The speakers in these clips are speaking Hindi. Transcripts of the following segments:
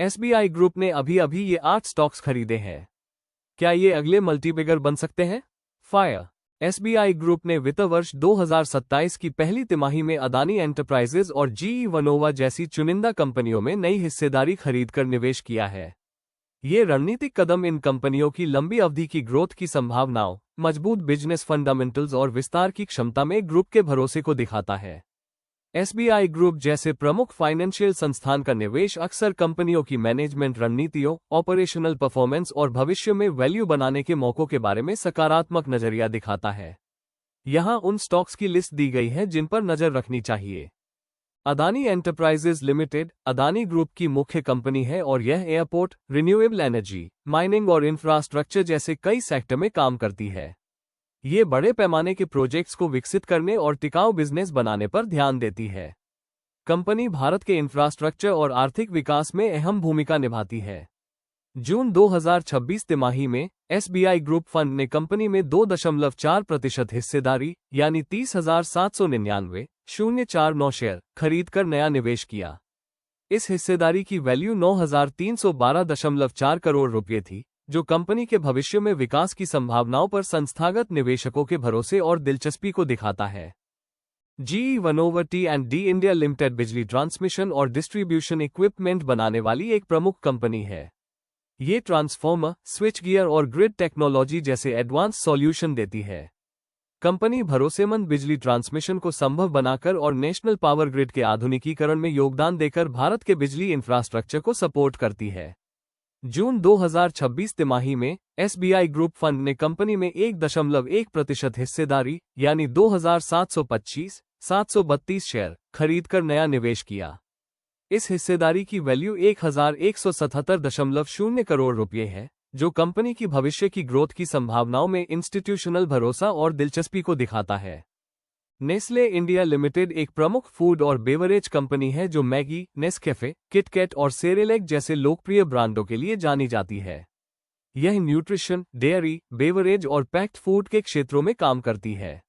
एसबीआई ग्रुप ने अभी अभी ये 8 स्टॉक्स खरीदे हैं। क्या ये अगले मल्टीबिगर बन सकते हैं? फायर। एसबीआई ग्रुप ने वित्त वर्ष 2027 की पहली तिमाही में अदानी एंटरप्राइजेज और जीई वनोवा जैसी चुनिंदा कंपनियों में नई हिस्सेदारी खरीदकर निवेश किया है। ये रणनीतिक कदम इन कंपनियों की लंबी अवधि की ग्रोथ की संभावनाओं, मजबूत बिजनेस फंडामेंटल्स और विस्तार की क्षमता में ग्रुप के भरोसे को दिखाता है। एसबीआई ग्रुप जैसे प्रमुख फाइनेंशियल संस्थान का निवेश अक्सर कंपनियों की मैनेजमेंट रणनीतियों, ऑपरेशनल परफॉर्मेंस और भविष्य में वैल्यू बनाने के मौकों के बारे में सकारात्मक नजरिया दिखाता है। यहां उन स्टॉक्स की लिस्ट दी गई है जिन पर नजर रखनी चाहिए। Adani enterprises limited Adani group की मुख्य कंपनी है और यह एयरपोर्ट, रिन्यूएबल एनर्जी, माइनिंग और इंफ्रास्ट्रक्चर जैसे कई सेक्टर में काम करती है। ये बड़े पैमाने के प्रोजेक्ट्स को विकसित करने और टिकाऊ बिजनेस बनाने पर ध्यान देती है। कंपनी भारत के इंफ्रास्ट्रक्चर और आर्थिक विकास में अहम भूमिका निभाती है। जून 2026 तिमाही में एसबीआई ग्रुप फंड ने कंपनी में 2.4% हिस्सेदारी यानी 30,799,049 शेयर खरीदकर नया निवेश किया। इस हिस्सेदारी की वैल्यू 9,312.4 करोड़ रुपये थी, जो कंपनी के भविष्य में विकास की संभावनाओं पर संस्थागत निवेशकों के भरोसे और दिलचस्पी को दिखाता है। जीई वनोवा टी&डी इंडिया लिमिटेड बिजली ट्रांसमिशन और डिस्ट्रीब्यूशन इक्विपमेंट बनाने वाली एक प्रमुख कंपनी है। ये ट्रांसफॉर्मर, स्विच गियर और ग्रिड टेक्नोलॉजी जैसे एडवांस सॉल्यूशन देती है। कंपनी भरोसेमंद बिजली ट्रांसमिशन को संभव बनाकर और नेशनल पावर ग्रिड के आधुनिकीकरण में योगदान देकर भारत के बिजली इंफ्रास्ट्रक्चर को सपोर्ट करती है। जून 2026 तिमाही में एसबीआई ग्रुप फंड ने कंपनी में 1.1% हिस्सेदारी यानी 2,732 शेयर खरीदकर नया निवेश किया। इस हिस्सेदारी की वैल्यू 1,177.0 करोड़ रुपये है, जो कंपनी की भविष्य की ग्रोथ की संभावनाओं में इंस्टीट्यूशनल भरोसा और दिलचस्पी को दिखाता है। नेस्ले इंडिया लिमिटेड एक प्रमुख फूड और बेवरेज कंपनी है जो मैगी, नेस्कैफे, किटकैट और सेरेलैक जैसे लोकप्रिय ब्रांडों के लिए जानी जाती है। यह न्यूट्रिशन, डेयरी, बेवरेज और पैक्ड फूड के क्षेत्रों में काम करती है।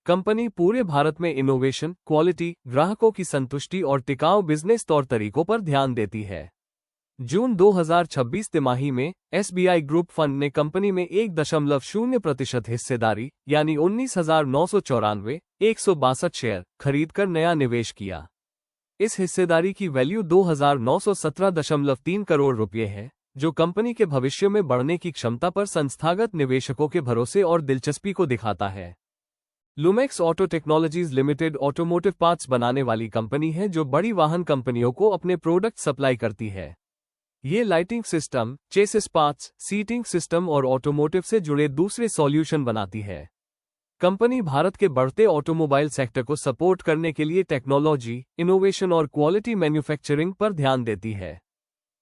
कंपनी पूरे भारत में इनोवेशन, क्वालिटी, ग्राहकों की संतुष्टि और टिकाऊ बिजनेस तौर तरीकों पर ध्यान देती है। जून 2026 तिमाही में एसबीआई ग्रुप फंड ने कंपनी में 1.0% हिस्सेदारी यानी 19,994,162 शेयर खरीदकर नया निवेश किया। इस हिस्सेदारी की वैल्यू 2,917.3 करोड़ रुपये है, जो कंपनी के भविष्य में बढ़ने की क्षमता पर संस्थागत निवेशकों के भरोसे और दिलचस्पी को दिखाता है। Lumax auto technologies limited automotive parts बनाने वाली कंपनी है जो बड़ी वाहन कंपनियों को अपने प्रोडक्ट सप्लाई करती है। ये lighting system, chassis parts, seating system और ऑटोमोटिव से जुड़े दूसरे सॉल्यूशन बनाती है। कंपनी भारत के बढ़ते ऑटोमोबाइल सेक्टर को सपोर्ट करने के लिए टेक्नोलॉजी, इनोवेशन और क्वालिटी मैन्युफैक्चरिंग पर ध्यान देती है।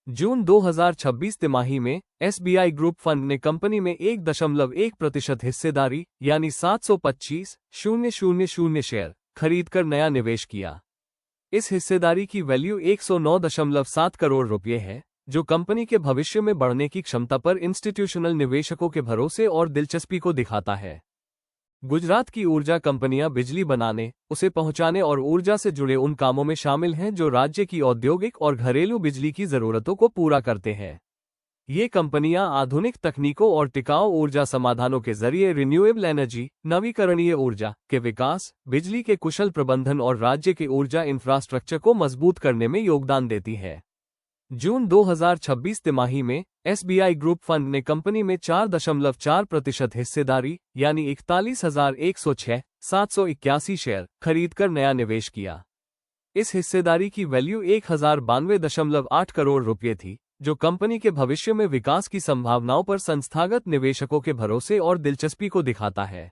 जून 2026 तिमाही में एसबीआई ग्रुप फंड ने कंपनी में 1.1% हिस्सेदारी यानी 725,000 शेयर खरीदकर नया निवेश किया। इस हिस्सेदारी की वैल्यू 109.7 करोड़ रुपये है, जो कंपनी के भविष्य में बढ़ने की क्षमता पर इंस्टीट्यूशनल निवेशकों के भरोसे और दिलचस्पी को दिखाता है। गुजरात की ऊर्जा कंपनियां बिजली बनाने, उसे पहुंचाने और ऊर्जा से जुड़े उन कामों में शामिल हैं जो राज्य की औद्योगिक और घरेलू बिजली की जरूरतों को पूरा करते हैं। ये कंपनियां आधुनिक तकनीकों और टिकाऊ ऊर्जा समाधानों के जरिए रिन्यूएबल एनर्जी, नवीकरणीय ऊर्जा के विकास, बिजली के कुशल प्रबंधन और राज्य के ऊर्जा इंफ्रास्ट्रक्चर को मजबूत करने में योगदान देती है। जून 2026 तिमाही में एसबीआई ग्रुप फंड ने कंपनी में 4.4% हिस्सेदारी यानी 41,106,781 शेयर खरीदकर नया निवेश किया। इस हिस्सेदारी की वैल्यू 1,092.8 करोड़ रुपये थी, जो कंपनी के भविष्य में विकास की संभावनाओं पर संस्थागत निवेशकों के भरोसे और दिलचस्पी को दिखाता है।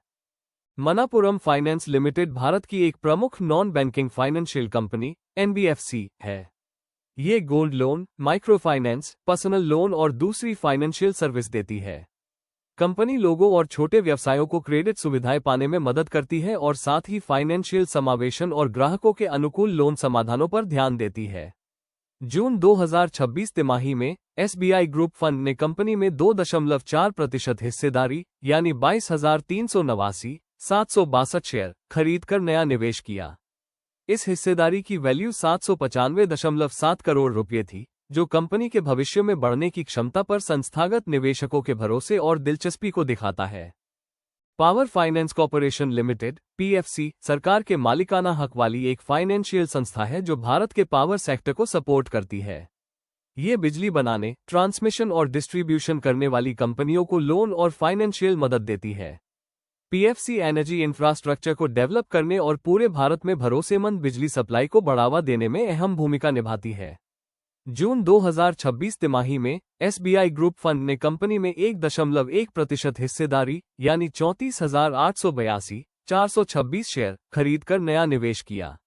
मनापुरम फाइनेंस लिमिटेड भारत की एक प्रमुख non banking financial company NBFC है। ये gold loan, micro finance, personal loan और दूसरी फाइनेंशियल सर्विस देती है। कंपनी लोगों और छोटे व्यवसायों को क्रेडिट सुविधाएं पाने में मदद करती है और साथ ही फाइनेंशियल समावेशन और ग्राहकों के अनुकूल लोन समाधानों पर ध्यान देती है। जून 2026 तिमाही में एसबीआई ग्रुप फंड ने कंपनी में 2.4% हिस्सेदारी यानी 22,389,762 शेयर खरीदकर नया निवेश किया। इस हिस्सेदारी की वैल्यू 795.7 करोड़ रुपये थी, जो कंपनी के भविष्य में बढ़ने की क्षमता पर संस्थागत निवेशकों के भरोसे और दिलचस्पी को दिखाता है। Power finance corporation limited (PFC) सरकार के मालिकाना हक वाली एक फाइनेंशियल संस्था है जो भारत के पावर सेक्टर को सपोर्ट करती है। ये बिजली बनाने, ट्रांसमिशन और डिस्ट्रीब्यूशन करने वाली कंपनियों को लोन और फाइनेंशियल मदद देती है। पीएफसी एनर्जी इंफ्रास्ट्रक्चर को डेवलप करने और पूरे भारत में भरोसेमंद बिजली सप्लाई को बढ़ावा देने में अहम भूमिका निभाती है। जून 2026 तिमाही में एसबीआई ग्रुप फंड ने कंपनी में 1.1% हिस्सेदारी यानी 34,882,426 शेयर खरीदकर नया निवेश किया।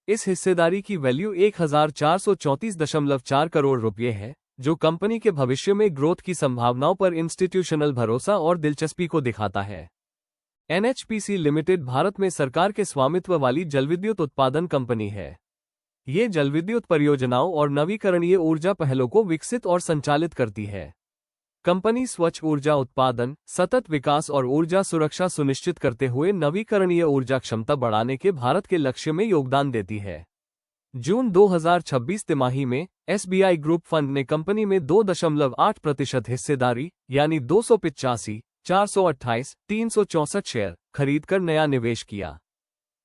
इस हिस्सेदारी की वैल्यू 1,434.4 करोड़ रुपये है, जो कंपनी के भविष्य में ग्रोथ की संभावनाओं पर इंस्टीट्यूशनल भरोसा और दिलचस्पी को दिखाता है। एनएचपीसी लिमिटेड भारत में सरकार के स्वामित्व वाली जलविद्युत उत्पादन कंपनी है। ये जलविद्युत परियोजनाओं और नवीकरणीय ऊर्जा पहलों को विकसित और संचालित करती है। कंपनी स्वच्छ ऊर्जा उत्पादन, सतत विकास और ऊर्जा सुरक्षा सुनिश्चित करते हुए नवीकरणीय ऊर्जा क्षमता बढ़ाने के भारत के लक्ष्य में योगदान देती है। जून 2026 तिमाही में एसबीआई ग्रुप फंड ने कंपनी में 2.8% हिस्सेदारी यानी 285,428,364 शेयर खरीदकर नया निवेश किया।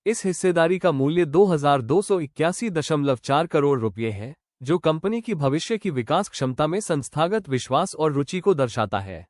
इस हिस्सेदारी का मूल्य 2,281.4 करोड़ रुपये है, जो कंपनी की भविष्य की विकास क्षमता में संस्थागत विश्वास और रुचि को दर्शाता है।